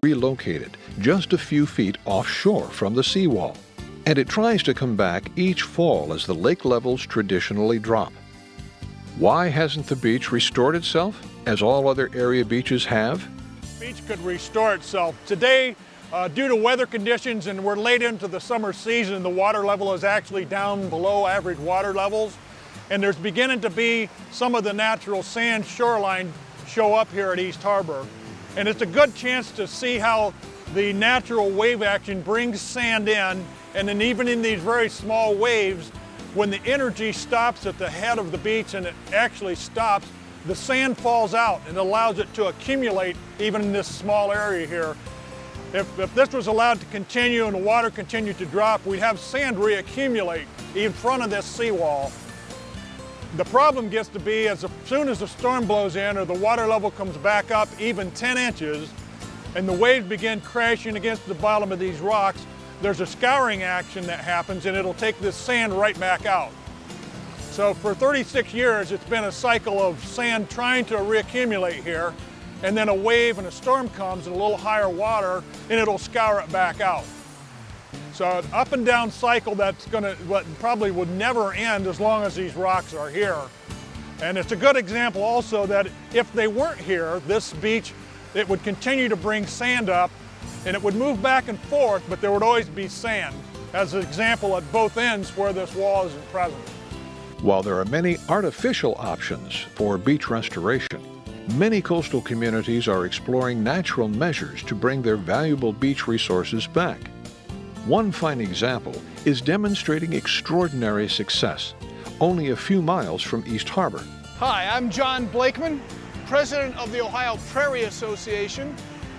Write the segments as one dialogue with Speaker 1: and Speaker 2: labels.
Speaker 1: relocated just a few feet offshore from the seawall, and it tries to come back each fall as the lake levels traditionally drop. Why hasn't the beach restored itself, as all other area beaches have?
Speaker 2: The beach could restore itself. Today, due to weather conditions, and we're late into the summer season, the water level is actually down below average water levels, and there's beginning to be some of the natural sand shoreline show up here at East Harbor. And it's a good chance to see how the natural wave action brings sand in, and then even in these very small waves, when the energy stops at the head of the beach and it actually stops, the sand falls out and allows it to accumulate even in this small area here. If this was allowed to continue and the water continued to drop, we'd have sand reaccumulate in front of this seawall. The problem gets to be as soon as the storm blows in or the water level comes back up even 10 inches and the waves begin crashing against the bottom of these rocks, there's a scouring action that happens and it'll take this sand right back out. So for 36 years, it's been a cycle of sand trying to reaccumulate here, and then a wave and a storm comes and a little higher water and it'll scour it back out. So an up and down cycle that's probably would never end as long as these rocks are here. And it's a good example also that if they weren't here, this beach, it would continue to bring sand up and it would move back and forth, but there would always be sand, as an example at both ends where this wall isn't present.
Speaker 1: While there are many artificial options for beach restoration, many coastal communities are exploring natural measures to bring their valuable beach resources back. One fine example is demonstrating extraordinary success, only a few miles from East Harbor.
Speaker 3: Hi, I'm John Blakeman, president of the Ohio Prairie Association.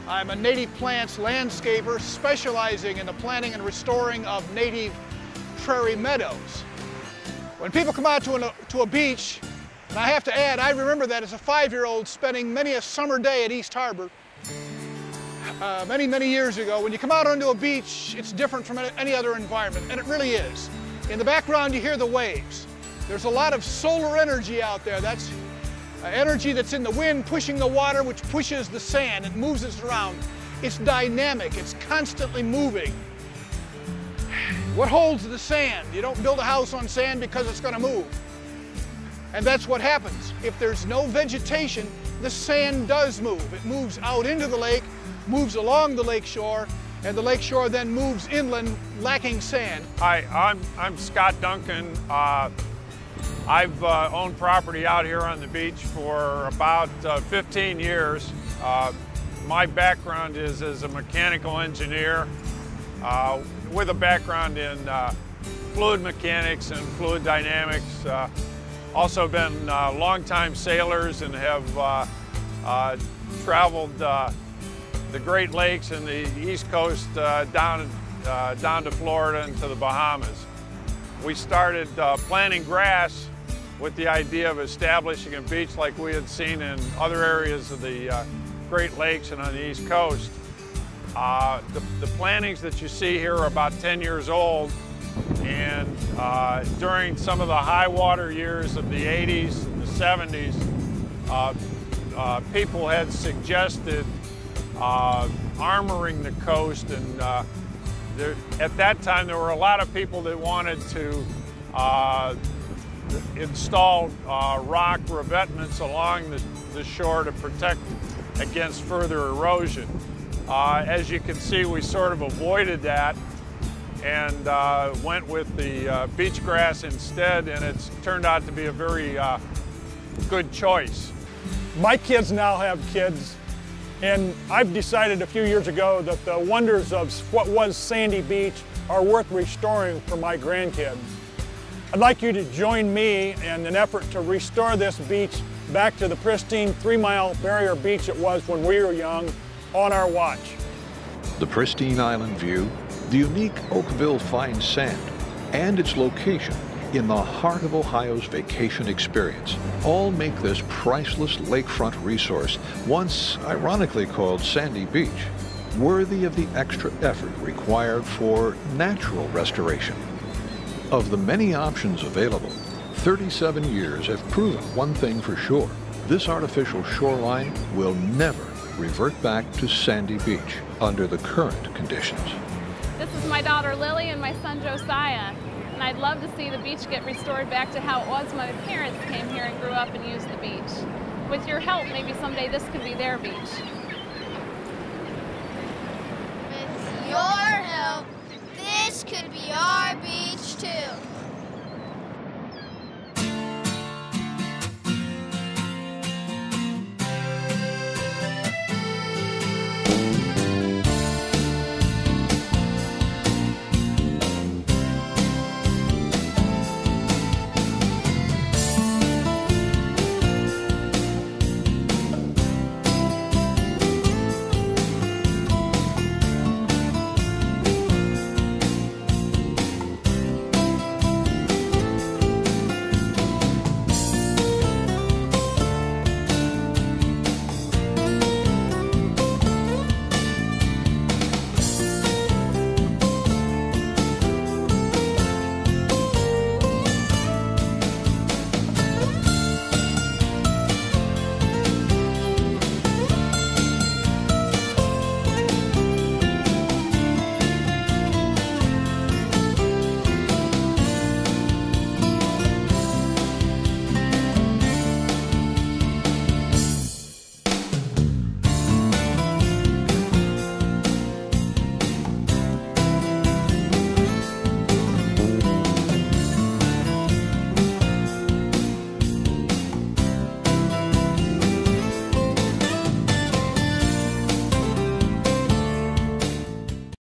Speaker 3: I'm a native plants landscaper specializing in the planting and restoring of native prairie meadows. When people come out to a beach, and I have to add, I remember that as a 5-year-old spending many a summer day at East Harbor, many years ago. When you come out onto a beach, it's different from any other environment, and it really is. In the background, you hear the waves. There's a lot of solar energy out there. That's energy that's in the wind pushing the water, which pushes the sand. It moves it around. It's dynamic. It's constantly moving. What holds the sand? You don't build a house on sand because it's going to move. And that's what happens. If there's no vegetation, the sand does move. It moves out into the lake, moves along the lake shore, and the lake shore then moves inland, lacking sand.
Speaker 4: Hi, I'm Scott Duncan. I've owned property out here on the beach for about 15 years. My background is as a mechanical engineer with a background in fluid mechanics and fluid dynamics. Also been longtime sailors and have traveled the Great Lakes and the East Coast down to Florida and to the Bahamas. We started planting grass with the idea of establishing a beach like we had seen in other areas of the Great Lakes and on the East Coast. The plantings that you see here are about 10 years old, and during some of the high water years of the 80s and the 70s, people had suggested armoring the coast, and at that time there were a lot of people that wanted to install rock revetments along the shore to protect against further erosion. As you can see, we sort of avoided that and went with the beach grass instead, and it's turned out to be a very good choice.
Speaker 2: My kids now have kids, and I've decided a few years ago that the wonders of what was Sandy Beach are worth restoring for my grandkids. I'd like you to join me in an effort to restore this beach back to the pristine 3-mile barrier beach it was when we were young on our watch.
Speaker 1: The pristine island view, the unique Oakville fine sand, and its location in the heart of Ohio's vacation experience all make this priceless lakefront resource, once ironically called Sandy Beach, worthy of the extra effort required for natural restoration. Of the many options available, 37 years have proven one thing for sure: this artificial shoreline will never revert back to sandy beach under the current conditions.
Speaker 5: This is my daughter Lily and my son Josiah, and I'd love to see the beach get restored back to how it was when my parents came here and grew up and used the beach. With your help, maybe someday this could be their beach.